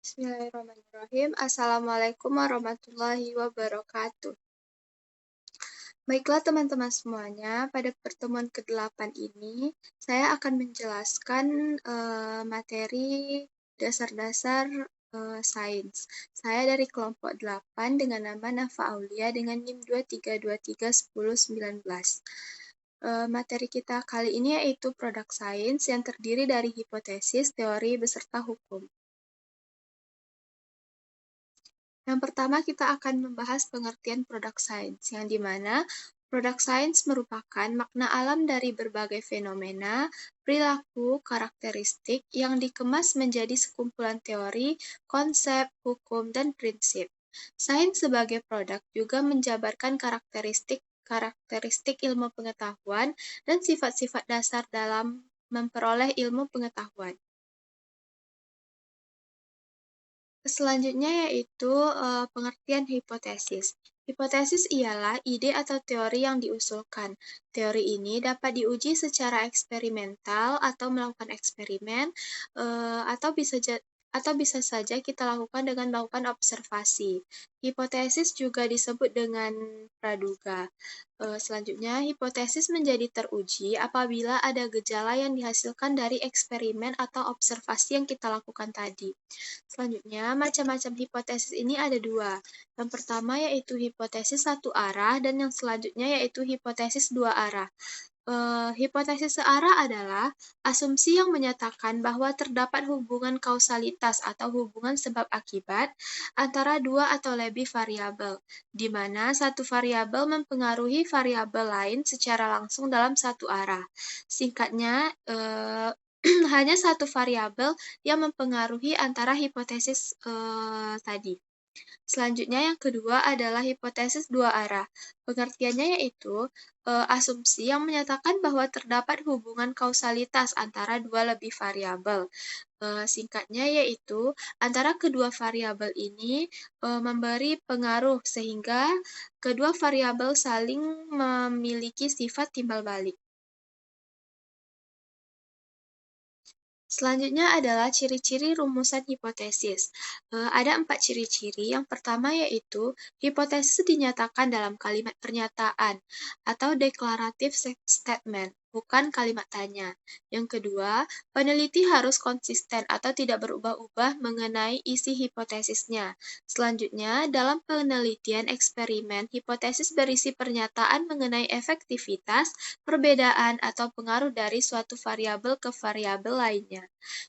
Bismillahirrahmanirrahim. Assalamualaikum warahmatullahi wabarakatuh. Baiklah teman-teman semuanya, pada pertemuan ke-8 ini, saya akan menjelaskan materi dasar-dasar sains. Saya dari kelompok 8 dengan nama Nafa Aulia dengan NIM 23231019. Materi kita kali ini yaitu produk sains yang terdiri dari hipotesis, teori, beserta hukum. Yang pertama kita akan membahas pengertian produk sains, yang dimana produk sains merupakan makna alam dari berbagai fenomena, perilaku, karakteristik yang dikemas menjadi sekumpulan teori, konsep, hukum, dan prinsip. Sains sebagai produk juga menjabarkan karakteristik ilmu pengetahuan dan sifat-sifat dasar dalam memperoleh ilmu pengetahuan. Selanjutnya yaitu pengertian hipotesis. Hipotesis ialah ide atau teori yang diusulkan. Teori ini dapat diuji secara eksperimental atau melakukan eksperimen, atau bisa saja kita lakukan dengan melakukan observasi. Hipotesis juga disebut dengan praduga. Selanjutnya, hipotesis menjadi teruji apabila ada gejala yang dihasilkan dari eksperimen atau observasi yang kita lakukan tadi. Selanjutnya, macam-macam hipotesis ini ada dua. Yang pertama yaitu hipotesis satu arah dan yang selanjutnya yaitu hipotesis dua arah. Hipotesis searah adalah asumsi yang menyatakan bahwa terdapat hubungan kausalitas atau hubungan sebab akibat antara dua atau lebih variabel, di mana satu variabel mempengaruhi variabel lain secara langsung dalam satu arah. Singkatnya, hanya satu variabel yang mempengaruhi antara hipotesis tadi. Selanjutnya yang kedua adalah hipotesis dua arah. Pengertiannya yaitu asumsi yang menyatakan bahwa terdapat hubungan kausalitas antara dua lebih variabel. Singkatnya yaitu antara kedua variabel ini memberi pengaruh sehingga kedua variabel saling memiliki sifat timbal balik. Selanjutnya adalah ciri-ciri rumusan hipotesis. Ada 4 ciri-ciri. Yang pertama yaitu hipotesis dinyatakan dalam kalimat pernyataan atau declarative statement, bukan kalimat tanya. Yang kedua, peneliti harus konsisten atau tidak berubah-ubah mengenai isi hipotesisnya. Selanjutnya, dalam penelitian eksperimen, hipotesis berisi pernyataan mengenai efektivitas, perbedaan, atau pengaruh dari suatu variabel ke variabel lainnya.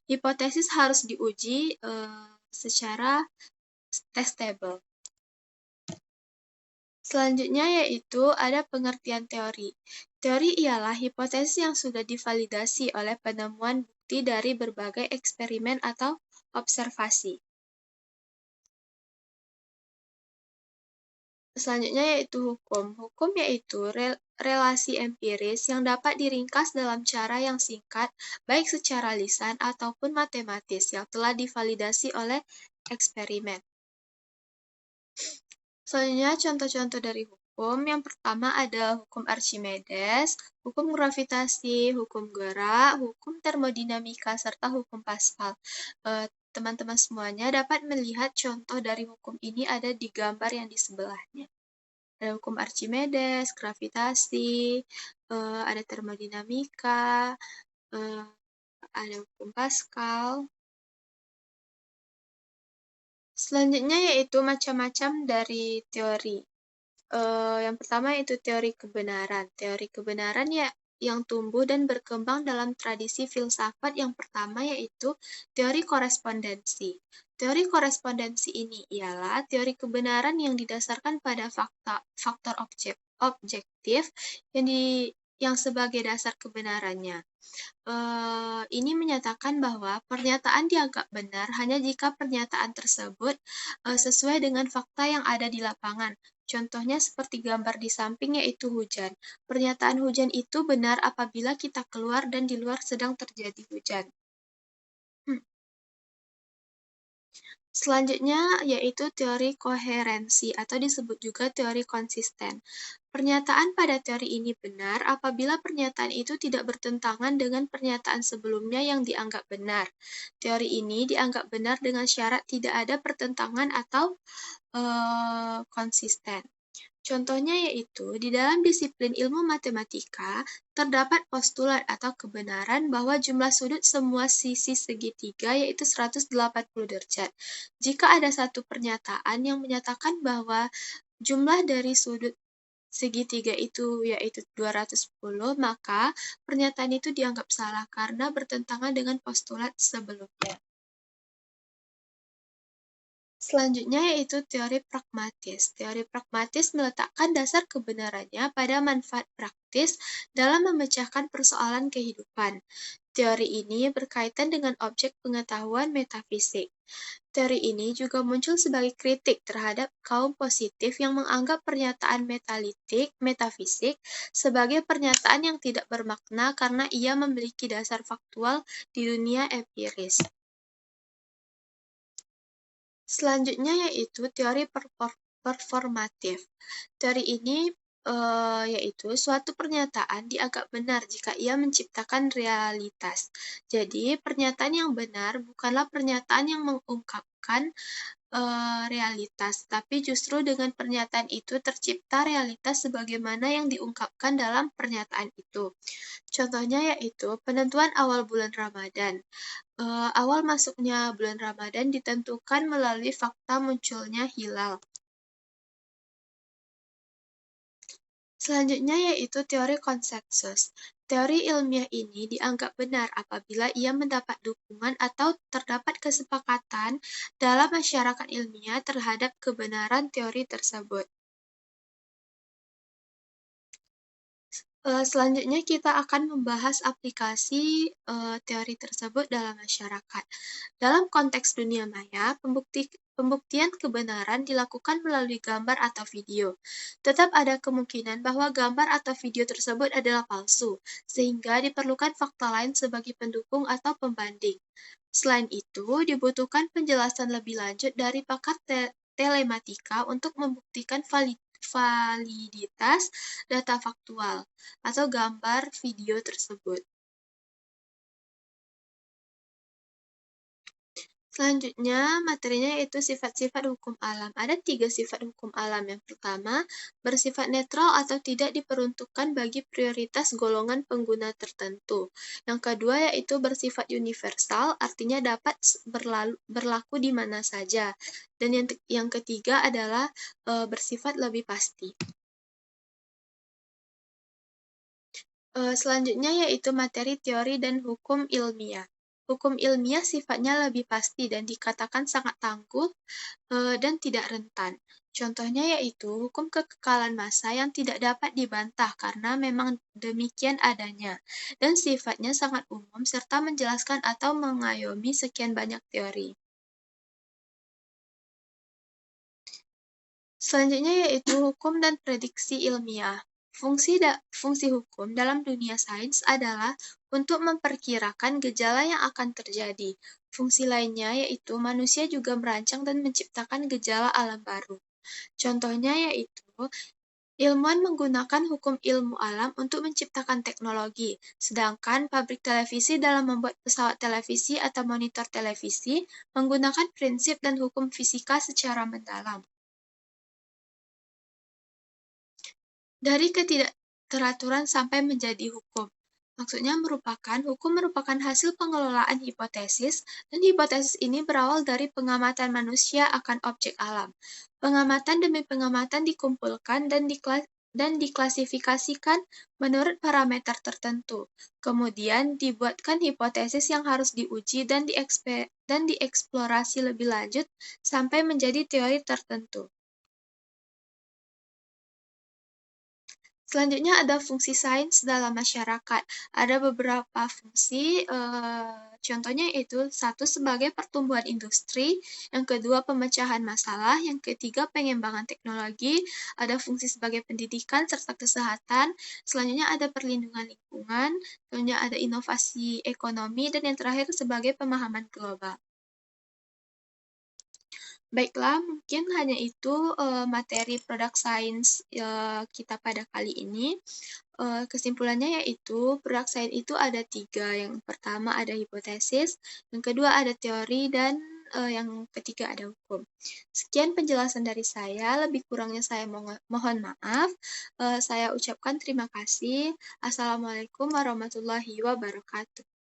Hipotesis harus diuji secara testable. Selanjutnya yaitu ada pengertian teori. Teori ialah hipotesis yang sudah divalidasi oleh penemuan bukti dari berbagai eksperimen atau observasi. Selanjutnya yaitu hukum. Hukum yaitu relasi empiris yang dapat diringkas dalam cara yang singkat, baik secara lisan ataupun matematis yang telah divalidasi oleh eksperimen. Selanjutnya contoh-contoh dari hukum. Yang pertama ada hukum Archimedes, hukum gravitasi, hukum gerak, hukum termodinamika, serta hukum Pascal. Teman-teman semuanya dapat melihat contoh dari hukum ini ada di gambar yang di sebelahnya. Ada hukum Archimedes, gravitasi, ada termodinamika, ada hukum Pascal. Selanjutnya yaitu macam-macam dari teori. Yang pertama yaitu teori kebenaran. Teori kebenaran ya yang tumbuh dan berkembang dalam tradisi filsafat yang pertama yaitu teori korespondensi. Teori korespondensi ini ialah teori kebenaran yang didasarkan pada faktor objektif yang sebagai dasar kebenarannya. Ini menyatakan bahwa pernyataan dianggap benar hanya jika pernyataan tersebut sesuai dengan fakta yang ada di lapangan. Contohnya seperti gambar di samping yaitu hujan. Pernyataan hujan itu benar apabila kita keluar dan di luar sedang terjadi hujan. Selanjutnya yaitu teori koherensi atau disebut juga teori konsisten. Pernyataan pada teori ini benar apabila pernyataan itu tidak bertentangan dengan pernyataan sebelumnya yang dianggap benar. Teori ini dianggap benar dengan syarat tidak ada pertentangan atau konsisten. Contohnya yaitu, di dalam disiplin ilmu matematika, terdapat postulat atau kebenaran bahwa jumlah sudut semua sisi segitiga yaitu 180 derajat. Jika ada satu pernyataan yang menyatakan bahwa jumlah dari sudut segitiga itu yaitu 210, maka pernyataan itu dianggap salah karena bertentangan dengan postulat sebelumnya. Selanjutnya yaitu teori pragmatis. Teori pragmatis meletakkan dasar kebenarannya pada manfaat praktis dalam memecahkan persoalan kehidupan. Teori ini berkaitan dengan objek pengetahuan metafisik. Teori ini juga muncul sebagai kritik terhadap kaum positif yang menganggap pernyataan metafisik sebagai pernyataan yang tidak bermakna karena ia memiliki dasar faktual di dunia empiris. Selanjutnya yaitu teori performatif. Teori ini yaitu suatu pernyataan dianggap benar jika ia menciptakan realitas. Jadi, pernyataan yang benar bukanlah pernyataan yang mengungkapkan realitas, tapi justru dengan pernyataan itu tercipta realitas sebagaimana yang diungkapkan dalam pernyataan itu. Contohnya yaitu penentuan awal bulan Ramadan. Awal masuknya bulan Ramadan ditentukan melalui fakta munculnya hilal. Selanjutnya yaitu teori konsensus. Teori ilmiah ini dianggap benar apabila ia mendapat dukungan atau terdapat kesepakatan dalam masyarakat ilmiah terhadap kebenaran teori tersebut. Selanjutnya kita akan membahas aplikasi teori tersebut dalam masyarakat. Dalam konteks dunia maya, pembuktian kebenaran dilakukan melalui gambar atau video. Tetap ada kemungkinan bahwa gambar atau video tersebut adalah palsu, sehingga diperlukan fakta lain sebagai pendukung atau pembanding. Selain itu, dibutuhkan penjelasan lebih lanjut dari pakar telematika untuk membuktikan validitas data faktual atau gambar video tersebut. Selanjutnya, materinya yaitu sifat-sifat hukum alam. Ada 3 sifat hukum alam. Yang pertama, bersifat netral atau tidak diperuntukkan bagi prioritas golongan pengguna tertentu. Yang kedua yaitu bersifat universal, artinya dapat berlaku di mana saja. Dan yang ketiga adalah bersifat lebih pasti. Selanjutnya yaitu materi teori dan hukum ilmiah. Hukum ilmiah sifatnya lebih pasti dan dikatakan sangat tangguh dan tidak rentan. Contohnya yaitu hukum kekekalan massa yang tidak dapat dibantah karena memang demikian adanya, dan sifatnya sangat umum serta menjelaskan atau mengayomi sekian banyak teori. Selanjutnya yaitu hukum dan prediksi ilmiah. Fungsi hukum dalam dunia sains adalah untuk memperkirakan gejala yang akan terjadi. Fungsi lainnya yaitu manusia juga merancang dan menciptakan gejala alam baru. Contohnya yaitu ilmuwan menggunakan hukum ilmu alam untuk menciptakan teknologi, sedangkan pabrik televisi dalam membuat pesawat televisi atau monitor televisi menggunakan prinsip dan hukum fisika secara mendalam. Dari ketidakteraturan sampai menjadi hukum. Maksudnya hukum merupakan hasil pengelolaan hipotesis, dan hipotesis ini berawal dari pengamatan manusia akan objek alam. Pengamatan demi pengamatan dikumpulkan dan diklasifikasikan menurut parameter tertentu. Kemudian dibuatkan hipotesis yang harus diuji dan dieksplorasi lebih lanjut sampai menjadi teori tertentu. Selanjutnya ada fungsi sains dalam masyarakat. Ada beberapa fungsi, contohnya itu satu sebagai pertumbuhan industri, yang kedua pemecahan masalah, yang ketiga pengembangan teknologi, ada fungsi sebagai pendidikan serta kesehatan, selanjutnya ada perlindungan lingkungan, selanjutnya ada inovasi ekonomi, dan yang terakhir sebagai pemahaman global. Baiklah, mungkin hanya itu, materi produk sains, kita pada kali ini. Kesimpulannya yaitu produk sains itu ada 3, yang pertama ada hipotesis, yang kedua ada teori, dan, yang ketiga ada hukum. Sekian penjelasan dari saya, lebih kurangnya saya mohon maaf. Saya ucapkan terima kasih. Assalamualaikum warahmatullahi wabarakatuh.